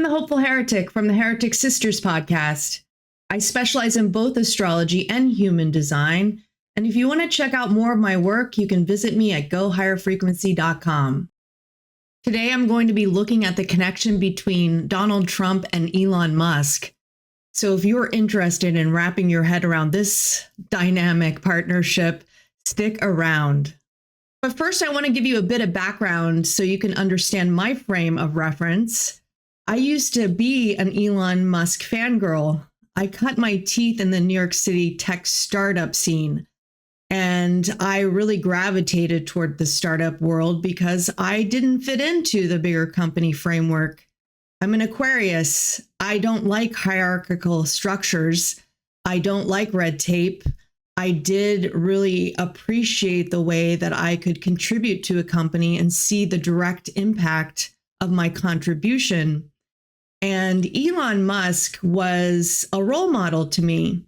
the Hopeful Heretic from the Heretic Sisters podcast. I specialize in both astrology and human design. And if you want to check out more of my work, you can visit me at gohigherfrequency.com. Today, I'm going to be looking at the connection between Donald Trump and Elon Musk. So if you're interested in wrapping your head around this dynamic partnership, stick around. But first, I want to give you a bit of background so you can understand my frame of reference. I used to be an Elon Musk fangirl. I cut my teeth in the New York City tech startup scene. And I really gravitated toward the startup world because I didn't fit into the bigger company framework. I'm an Aquarius. I don't like hierarchical structures. I don't like red tape. I did really appreciate the way that I could contribute to a company and see the direct impact of my contribution. And Elon Musk was a role model to me.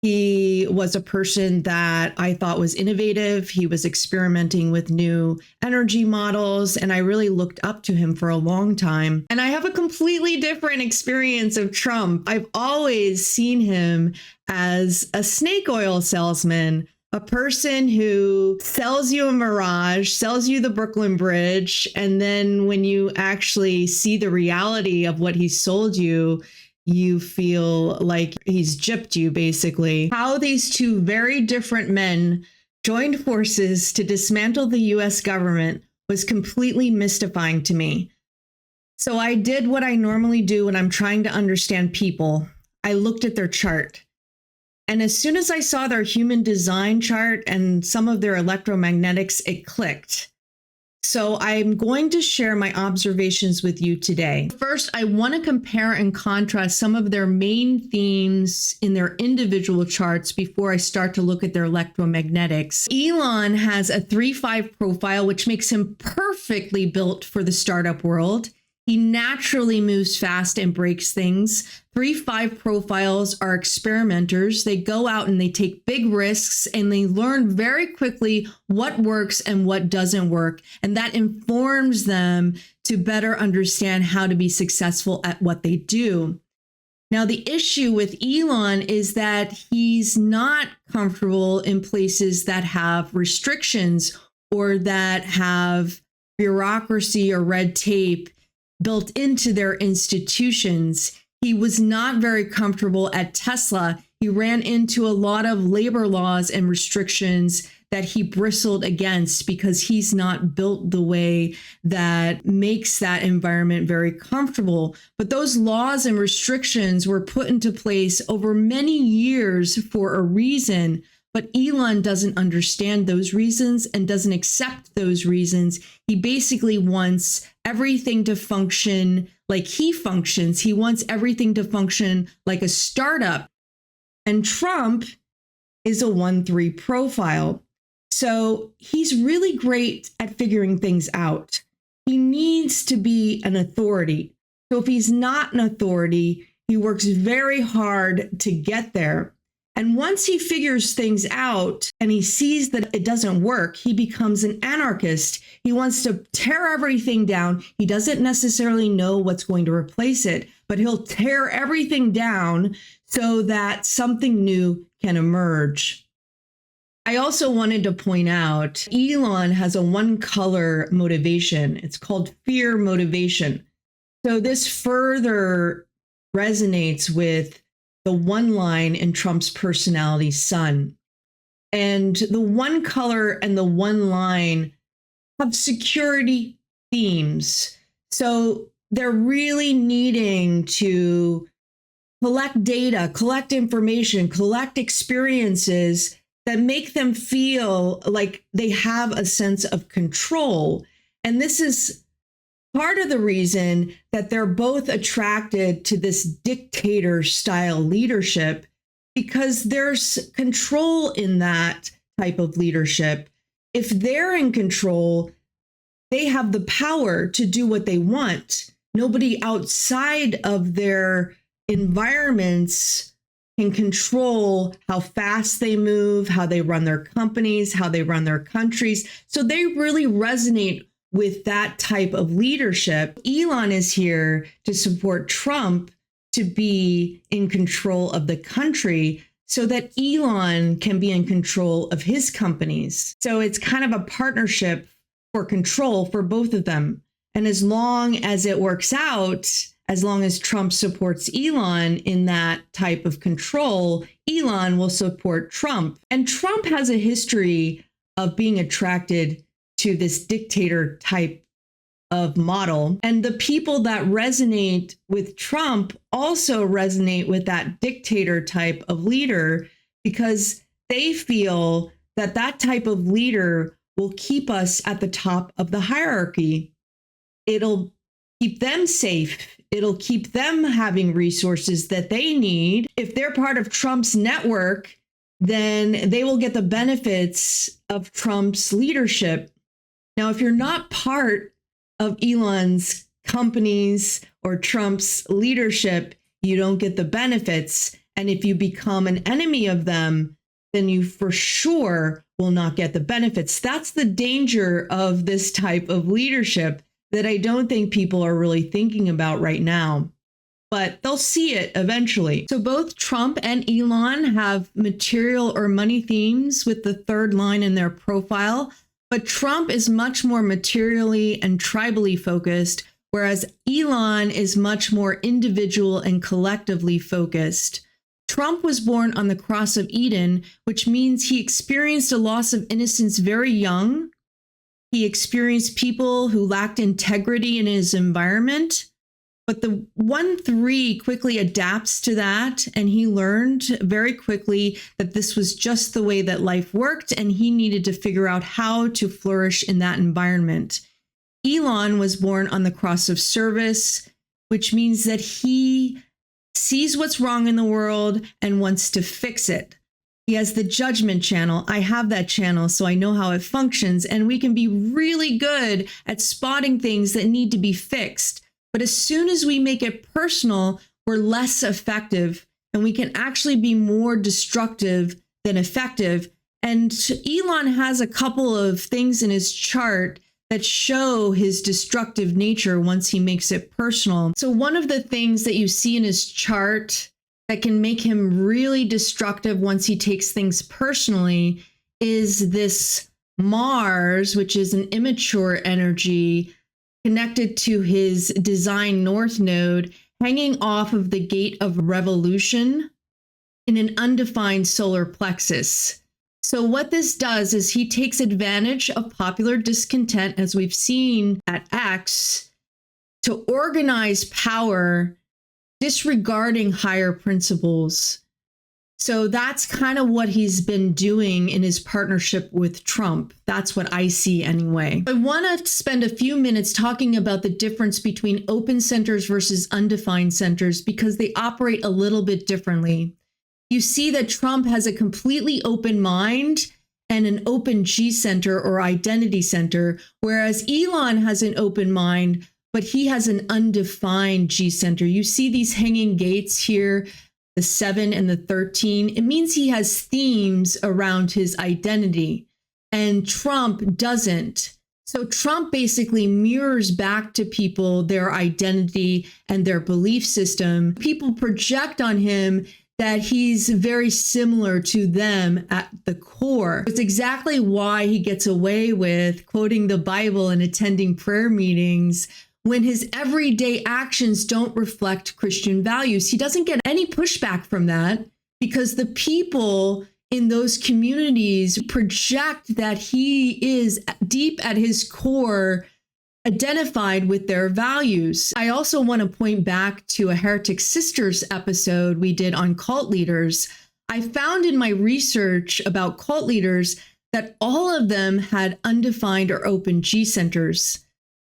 He was a person that I thought was innovative. He was experimenting with new energy models, and I really looked up to him for a long time. And I have a completely different experience of Trump. I've always seen him as a snake oil salesman, a person who sells you a mirage, sells you the Brooklyn Bridge, and then when you actually see the reality of what he sold you, you feel like he's gypped you, basically. How these two very different men joined forces to dismantle the US government was completely mystifying to me. So I did what I normally do when I'm trying to understand people. I looked at their chart. And as soon as I saw their human design chart and some of their electromagnetics, it clicked. So I'm going to share my observations with you today. First, I want to compare and contrast some of their main themes in their individual charts before I start to look at their electromagnetics. Elon has a 3-5 profile, which makes him perfectly built for the startup world. He naturally moves fast and breaks things. 3-5 profiles are experimenters. They go out and they take big risks and they learn very quickly what works and what doesn't work. And that informs them to better understand how to be successful at what they do. Now, the issue with Elon is that he's not comfortable in places that have restrictions or that have bureaucracy or red tape built into their institutions. He was not very comfortable at Tesla. He ran into a lot of labor laws and restrictions that he bristled against because he's not built the way that makes that environment very comfortable. But those laws and restrictions were put into place over many years for a reason. But Elon doesn't understand those reasons and doesn't accept those reasons. He basically wants everything to function like he functions. He wants everything to function like a startup. And Trump is a 1-3 profile. So he's really great at figuring things out. He needs to be an authority. So if he's not an authority, he works very hard to get there. And once he figures things out and he sees that it doesn't work, he becomes an anarchist. He wants to tear everything down. He doesn't necessarily know what's going to replace it, but he'll tear everything down so that something new can emerge. I also wanted to point out, Elon has a one-color motivation. It's called fear motivation. So this further resonates with the one line in Trump's personality, sun. And the one color and the one line have security themes. So they're really needing to collect data, collect information, collect experiences that make them feel like they have a sense of control. And this is part of the reason that they're both attracted to this dictator style leadership, because there's control in that type of leadership. If they're in control, they have the power to do what they want. Nobody outside of their environments can control how fast they move, how they run their companies, how they run their countries. So they really resonate with that type of leadership. Elon is here to support Trump to be in control of the country so that Elon can be in control of his companies. So it's kind of a partnership for control for both of them. And as long as it works out, as long as Trump supports Elon in that type of control, Elon will support Trump. And Trump has a history of being attracted to this dictator type of model. And the people that resonate with Trump also resonate with that dictator type of leader because they feel that that type of leader will keep us at the top of the hierarchy. It'll keep them safe. It'll keep them having resources that they need. If they're part of Trump's network, then they will get the benefits of Trump's leadership. Now, if you're not part of Elon's companies or Trump's leadership, you don't get the benefits. And if you become an enemy of them, then you for sure will not get the benefits. That's the danger of this type of leadership that I don't think people are really thinking about right now, but they'll see it eventually. So both Trump and Elon have material or money themes with the third line in their profile, but Trump is much more materially and tribally focused, whereas Elon is much more individual and collectively focused. Trump was born on the cross of Eden, which means he experienced a loss of innocence very young. He experienced people who lacked integrity in his environment, but the 1-3 quickly adapts to that, and he learned very quickly that this was just the way that life worked, and he needed to figure out how to flourish in that environment. Elon was born on the cross of service, which means that he sees what's wrong in the world and wants to fix it. He has the judgment channel. I have that channel, so I know how it functions, and we can be really good at spotting things that need to be fixed. But as soon as we make it personal, we're less effective, and we can actually be more destructive than effective. And Elon has a couple of things in his chart that show his destructive nature once he makes it personal. So one of the things that you see in his chart that can make him really destructive once he takes things personally is this Mars, which is an immature energy connected to his design north node, hanging off of the gate of revolution in an undefined solar plexus. So what this does is he takes advantage of popular discontent, as we've seen at X, to organize power disregarding higher principles. So that's kind of what he's been doing in his partnership with Trump. That's what I see anyway. I want to spend a few minutes talking about the difference between open centers versus undefined centers because they operate a little bit differently. You see that Trump has a completely open mind and an open G center or identity center, whereas Elon has an open mind, but he has an undefined G center. You see these hanging gates here, the 7 and the 13. It means he has themes around his identity, and Trump doesn't. So Trump basically mirrors back to people their identity and their belief system. People project on him that he's very similar to them at the core. It's exactly why he gets away with quoting the Bible and attending prayer meetings when his everyday actions don't reflect Christian values. He doesn't get any pushback from that because the people in those communities project that he is deep at his core identified with their values. I also want to point back to a Heretic Sisters episode we did on cult leaders. I found in my research about cult leaders that all of them had undefined or open G centers.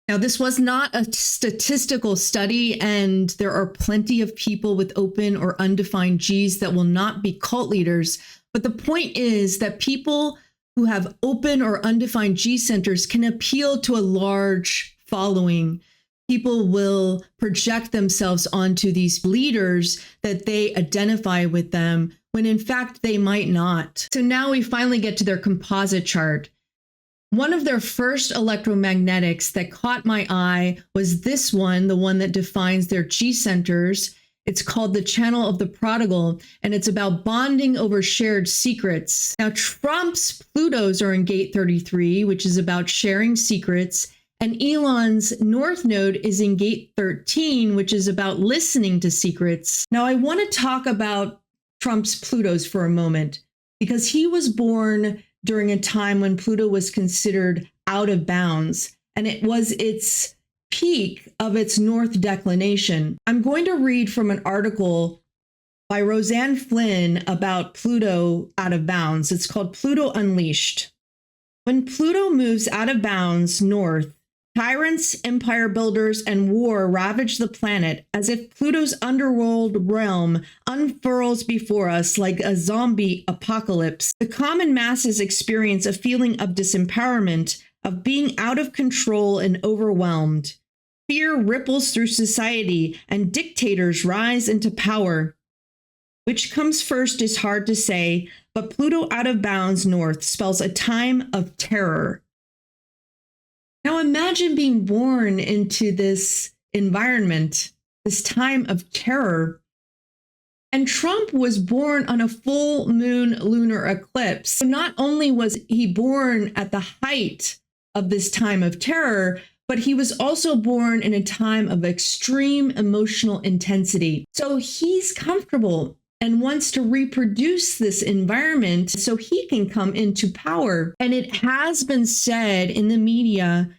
Now, this was not a statistical study, and there are plenty of people with open or undefined Gs that will not be cult leaders. But the point is that people who have open or undefined G centers can appeal to a large following. People will project themselves onto these leaders that they identify with them, when in fact they might not. So now we finally get to their composite chart. One of their first electromagnetics that caught my eye was this one, the one that defines their G centers. It's called the Channel of the Prodigal, and it's about bonding over shared secrets. Now, Trump's Plutos are in gate 33, which is about sharing secrets, and Elon's North Node is in gate 13, which is about listening to secrets. Now, I want to talk about Trump's Plutos for a moment, because he was born during a time when Pluto was considered out of bounds, and it was its peak of its north declination. I'm going to read from an article by Roseanne Flynn about Pluto out of bounds. It's called Pluto Unleashed. When Pluto moves out of bounds north, tyrants, empire builders, and war ravage the planet as if Pluto's underworld realm unfurls before us like a zombie apocalypse. The common masses experience a feeling of disempowerment, of being out of control and overwhelmed. Fear ripples through society, and dictators rise into power. Which comes first is hard to say, but Pluto out of bounds north spells a time of terror. Now imagine being born into this environment, this time of terror. And Trump was born on a full moon lunar eclipse. So not only was he born at the height of this time of terror, but he was also born in a time of extreme emotional intensity. So he's comfortable and wants to reproduce this environment so he can come into power. And it has been said in the media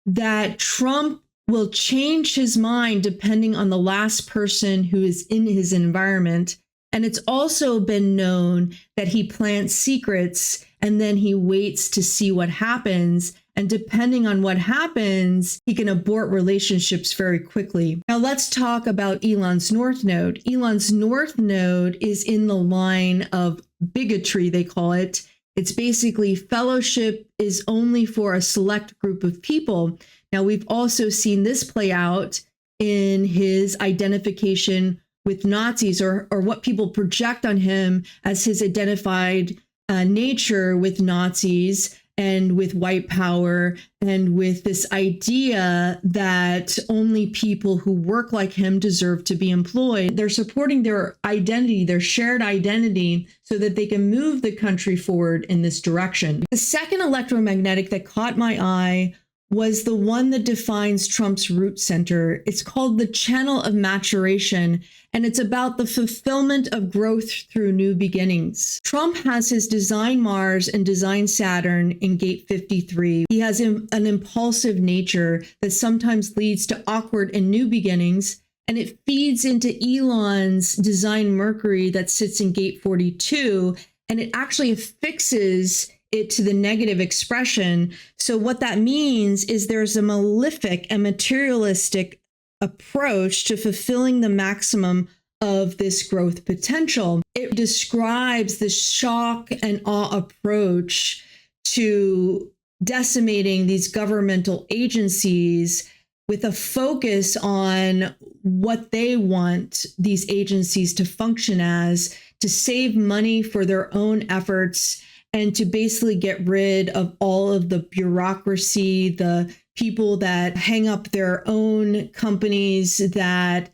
that Trump will change his mind depending on the last person who is in his environment. And it's also been known that he plants secrets and then he waits to see what happens. And depending on what happens, he can abort relationships very quickly. Now let's talk about Elon's North Node. Elon's North Node is in the line of bigotry, they call it. It's basically fellowship is only for a select group of people. Now we've also seen this play out in his identification with Nazis, or what people project on him as his identified nature with Nazis and with white power, and with this idea that only people who work like him deserve to be employed. They're supporting their identity, their shared identity, so that they can move the country forward in this direction. The second electromagnetic that caught my eye was the one that defines Trump's root center. It's called the Channel of Maturation, and it's about the fulfillment of growth through new beginnings. Trump has his design Mars and design Saturn in gate 53. He has an impulsive nature that sometimes leads to awkward and new beginnings, and it feeds into Elon's design Mercury that sits in gate 42, and it actually affixes it to the negative expression. So what that means is there's a malefic and materialistic approach to fulfilling the maximum of this growth potential. It describes the shock and awe approach to decimating these governmental agencies with a focus on what they want these agencies to function as, to save money for their own efforts, and to basically get rid of all of the bureaucracy, the people that hang up their own companies that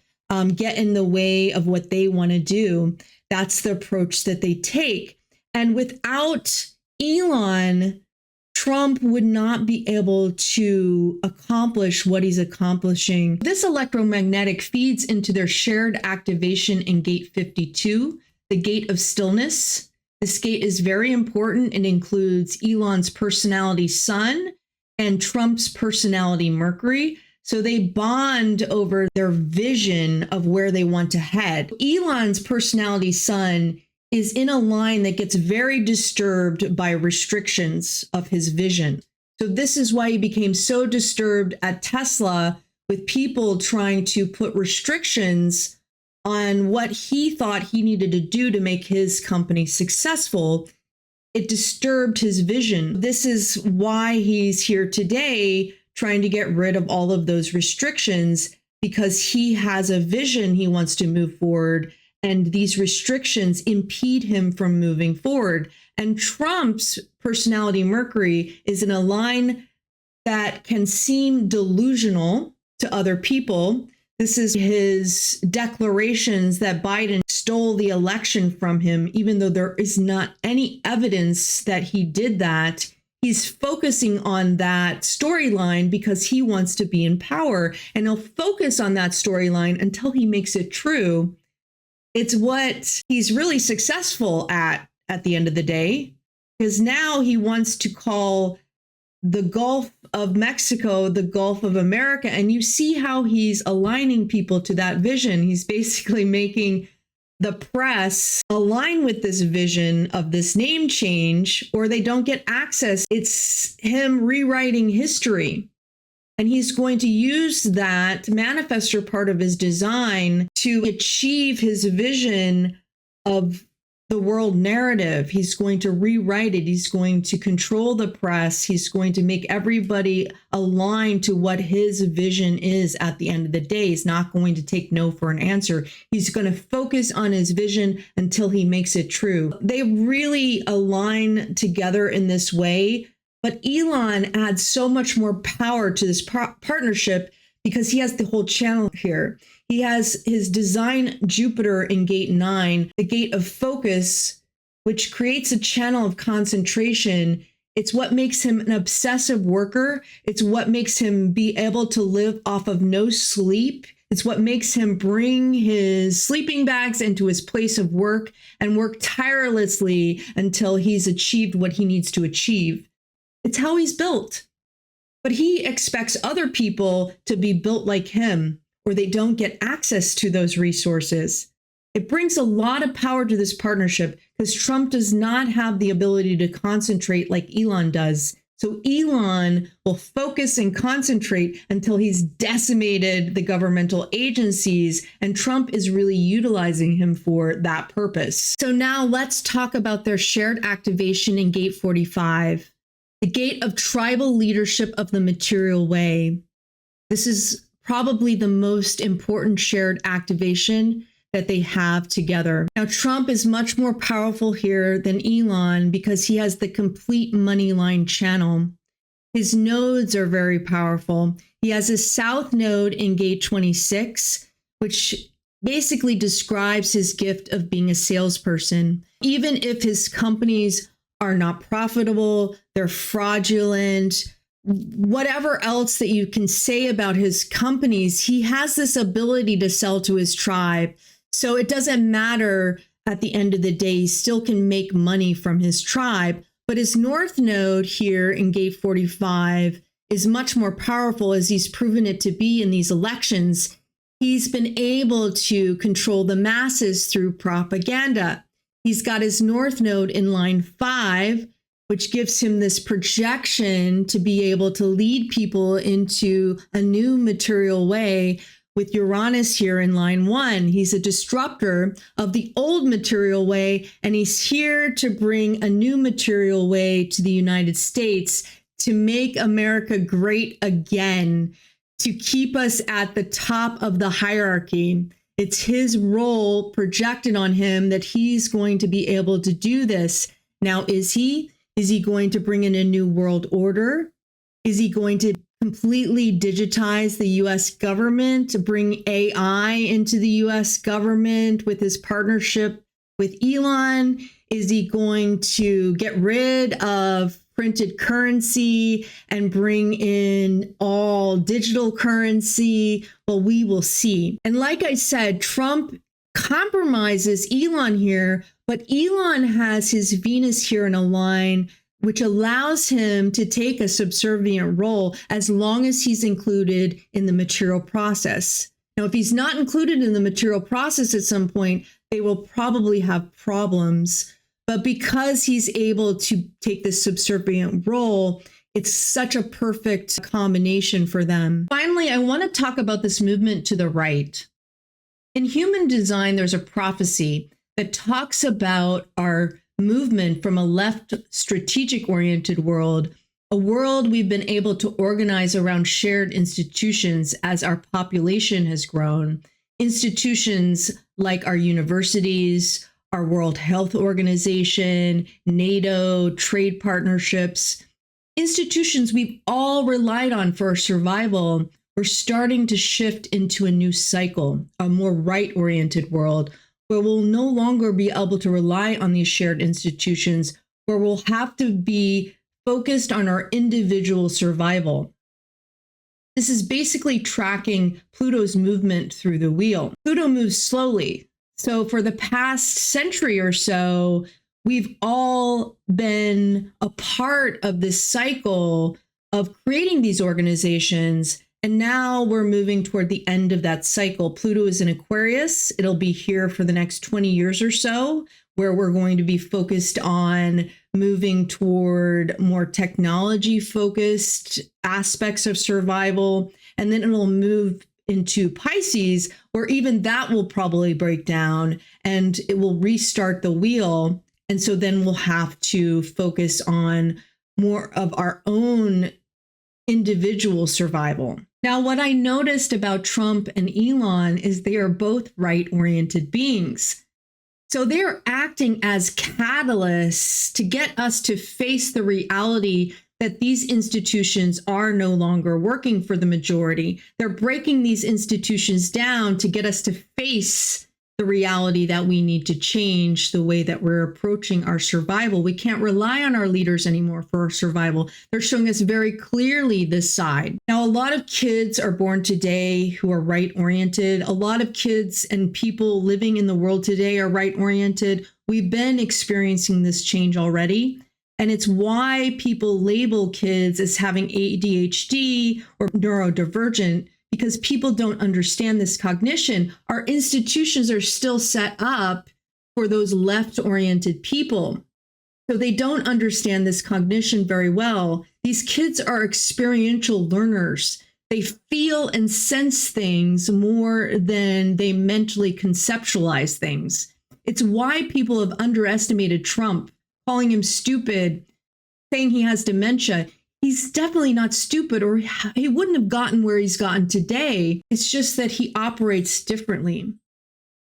get in the way of what they want to do. That's the approach that they take. And without Elon, Trump would not be able to accomplish what he's accomplishing. This electromagnetic feeds into their shared activation in gate 52, the gate of stillness. This gate is very important. It includes Elon's personality Sun and Trump's personality Mercury. So they bond over their vision of where they want to head. Elon's personality Sun is in a line that gets very disturbed by restrictions of his vision. So this is why he became so disturbed at Tesla with people trying to put restrictions on what he thought he needed to do to make his company successful. It disturbed his vision. This is why he's here today, trying to get rid of all of those restrictions, because he has a vision he wants to move forward, and these restrictions impede him from moving forward. And Trump's personality Mercury is in a line that can seem delusional to other people. This is his declarations that Biden stole the election from him, even though there is not any evidence that he did that. He's focusing on that storyline because he wants to be in power, and he'll focus on that storyline until he makes it true. It's what he's really successful at the end of the day, because now he wants to call the Gulf of Mexico the Gulf of America. And you see how he's aligning people to that vision. He's basically making the press align with this vision of this name change, or they don't get access. It's him rewriting history. And he's going to use that manifestor part of his design to achieve his vision of the world narrative. He's going to rewrite it. He's going to control the press. He's going to make everybody align to what his vision is at the end of the day. He's not going to take no for an answer. He's going to focus on his vision until he makes it true. They really align together in this way. But Elon adds so much more power to this partnership because he has the whole channel here. He has his design Jupiter in gate 9, the gate of focus, which creates a channel of concentration. It's what makes him an obsessive worker. It's what makes him be able to live off of no sleep. It's what makes him bring his sleeping bags into his place of work and work tirelessly until he's achieved what he needs to achieve. It's how he's built. But he expects other people to be built like him, or they don't get access to those resources. It brings a lot of power to this partnership because Trump does not have the ability to concentrate like Elon does. So Elon will focus and concentrate until he's decimated the governmental agencies, and Trump is really utilizing him for that purpose. So now let's talk about their shared activation in gate 45. The gate of tribal leadership of the material way. This is probably the most important shared activation that they have together. Now, Trump is much more powerful here than Elon because he has the complete money line channel. His nodes are very powerful. He has a south node in gate 26, which basically describes his gift of being a salesperson. Even if his companies are not profitable, they're fraudulent, whatever else that you can say about his companies, he has this ability to sell to his tribe. So it doesn't matter at the end of the day, he still can make money from his tribe. But his north node here in gate 45 is much more powerful, as he's proven it to be in these elections. He's been able to control the masses through propaganda. He's got his north node in line 5, which gives him this projection to be able to lead people into a new material way. With Uranus here in line 1, he's a disruptor of the old material way, and he's here to bring a new material way to the United States to make America great again, to keep us at the top of the hierarchy. It's his role projected on him that he's going to be able to do this. Now, is he? Is he going to bring in a new world order? Is he going to completely digitize the U.S. government, to bring AI into the U.S. government with his partnership with Elon? Is he going to get rid of printed currency and bring in all digital currency? Well, we will see. And like I said, Trump compromises Elon here, but Elon has his Venus here in a line, which allows him to take a subservient role as long as he's included in the material process. Now, if he's not included in the material process at some point, they will probably have problems. But because he's able to take this subservient role, it's such a perfect combination for them. Finally, I want to talk about this movement to the right. In human design, there's a prophecy that talks about our movement from a left strategic-oriented world, a world we've been able to organize around shared institutions as our population has grown. Institutions like our universities, our World Health Organization, NATO, trade partnerships, institutions we've all relied on for our survival. We're starting to shift into a new cycle, a more right-oriented world, where we'll no longer be able to rely on these shared institutions, where we'll have to be focused on our individual survival. This is basically tracking Pluto's movement through the wheel. Pluto moves slowly. So for the past century or so, we've all been a part of this cycle of creating these organizations. And now we're moving toward the end of that cycle. Pluto is in Aquarius. It'll be here for the next 20 years or so, where we're going to be focused on moving toward more technology-focused aspects of survival. And then it'll move into Pisces, where even that will probably break down and it will restart the wheel. And so then we'll have to focus on more of our own individual survival. Now, what I noticed about Trump and Elon is they are both right-oriented beings. So they're acting as catalysts to get us to face the reality that these institutions are no longer working for the majority. They're breaking these institutions down to get us to face the reality that we need to change the way that we're approaching our survival. We can't rely on our leaders anymore for our survival. They're showing us very clearly this side. Now, a lot of kids are born today who are right-oriented. A lot of kids and people living in the world today are right-oriented. We've been experiencing this change already. And it's why people label kids as having ADHD or neurodivergent, because people don't understand this cognition. Our institutions are still set up for those left-oriented people. So they don't understand this cognition very well. These kids are experiential learners. They feel and sense things more than they mentally conceptualize things. It's why people have underestimated Trump, calling him stupid, saying he has dementia. He's definitely not stupid, or he wouldn't have gotten where he's gotten today. It's just that he operates differently.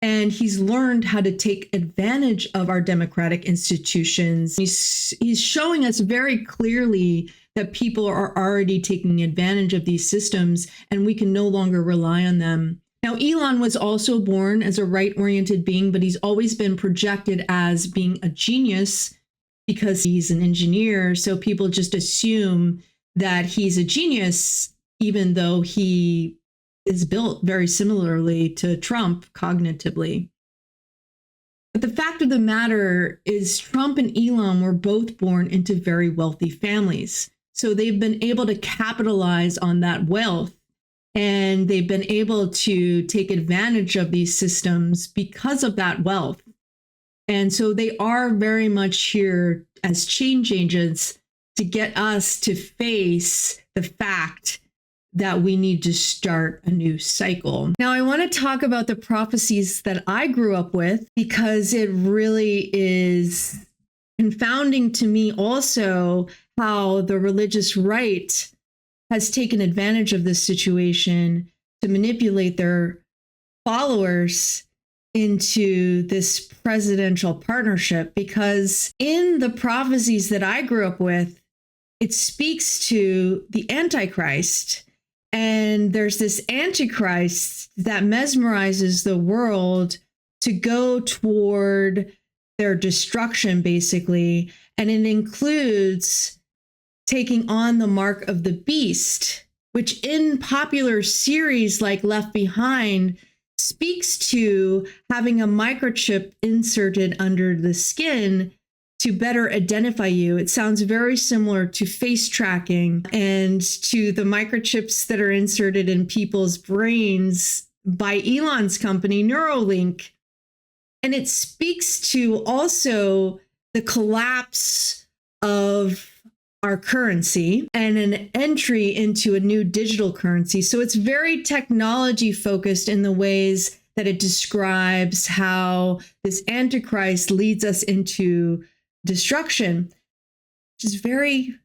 And he's learned how to take advantage of our democratic institutions. He's showing us very clearly that people are already taking advantage of these systems and we can no longer rely on them. Now, Elon was also born as a right-oriented being, but he's always been projected as being a genius because he's an engineer. So people just assume that he's a genius, even though he is built very similarly to Trump cognitively. But the fact of the matter is Trump and Elon were both born into very wealthy families. So they've been able to capitalize on that wealth, and they've been able to take advantage of these systems because of that wealth. And so they are very much here as change agents to get us to face the fact that we need to start a new cycle. Now, I want to talk about the prophecies that I grew up with, because it really is confounding to me also how the religious right has taken advantage of this situation to manipulate their followers into this presidential partnership. Because in the prophecies that I grew up with, it speaks to the Antichrist. And there's this Antichrist that mesmerizes the world to go toward their destruction, basically. And it includes taking on the mark of the beast, which in popular series like Left Behind speaks to having a microchip inserted under the skin to better identify you. It sounds very similar to face tracking and to the microchips that are inserted in people's brains by Elon's company, Neuralink. And it speaks to also the collapse of our currency and an entry into a new digital currency. So it's very technology focused in the ways that it describes how this Antichrist leads us into destruction, which is very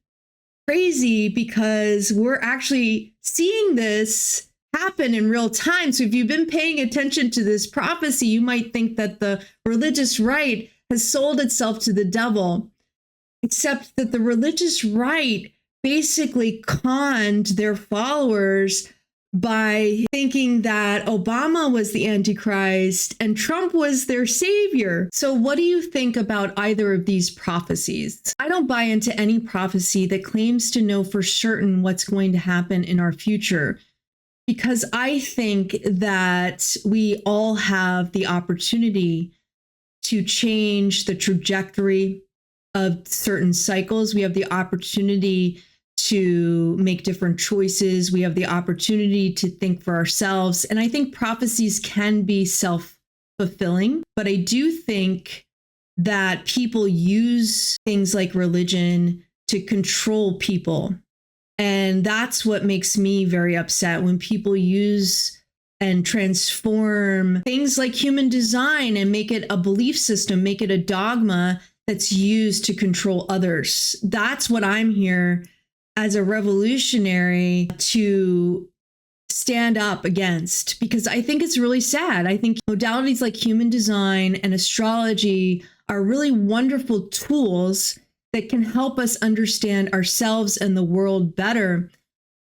crazy because we're actually seeing this happen in real time. So if you've been paying attention to this prophecy, you might think that the religious right has sold itself to the devil, except that the religious right basically conned their followers by thinking that Obama was the Antichrist and Trump was their savior. So what do you think about either of these prophecies? I don't buy into any prophecy that claims to know for certain what's going to happen in our future, because I think that we all have the opportunity to change the trajectory of certain cycles. We have the opportunity to make different choices. We have the opportunity to think for ourselves. And I think prophecies can be self-fulfilling, but I do think that people use things like religion to control people. And that's what makes me very upset, when people use and transform things like human design and make it a belief system, make it a dogma that's used to control others. That's what I'm here as a revolutionary to stand up against, because I think it's really sad. I think modalities like human design and astrology are really wonderful tools that can help us understand ourselves and the world better.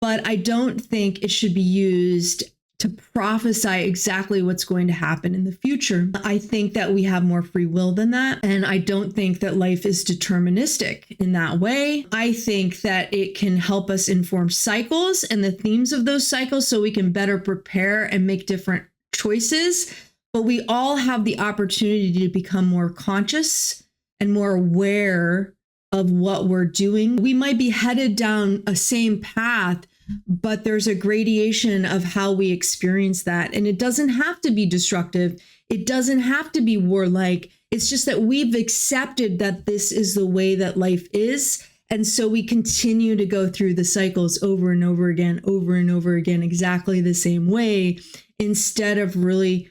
But I don't think it should be used to prophesy exactly what's going to happen in the future. I think that we have more free will than that. And I don't think that life is deterministic in that way. I think that it can help us inform cycles and the themes of those cycles so we can better prepare and make different choices. But we all have the opportunity to become more conscious and more aware of what we're doing. We might be headed down a same path, but there's a gradation of how we experience that. And it doesn't have to be destructive. It doesn't have to be warlike. It's just that we've accepted that this is the way that life is. And so we continue to go through the cycles over and over again, exactly the same way, instead of really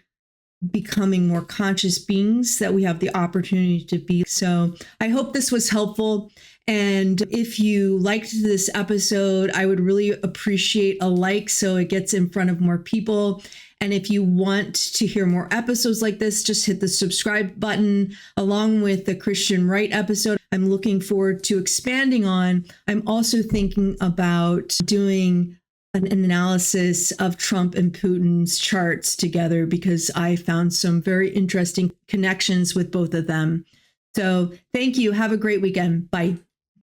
becoming more conscious beings that we have the opportunity to be. So I hope this was helpful. And if you liked this episode, I would really appreciate a like so it gets in front of more people. And if you want to hear more episodes like this, just hit the subscribe button along with the Christian Right episode I'm looking forward to expanding on. I'm also thinking about doing an analysis of Trump and Putin's charts together, because I found some very interesting connections with both of them. So thank you. Have a great weekend. Bye.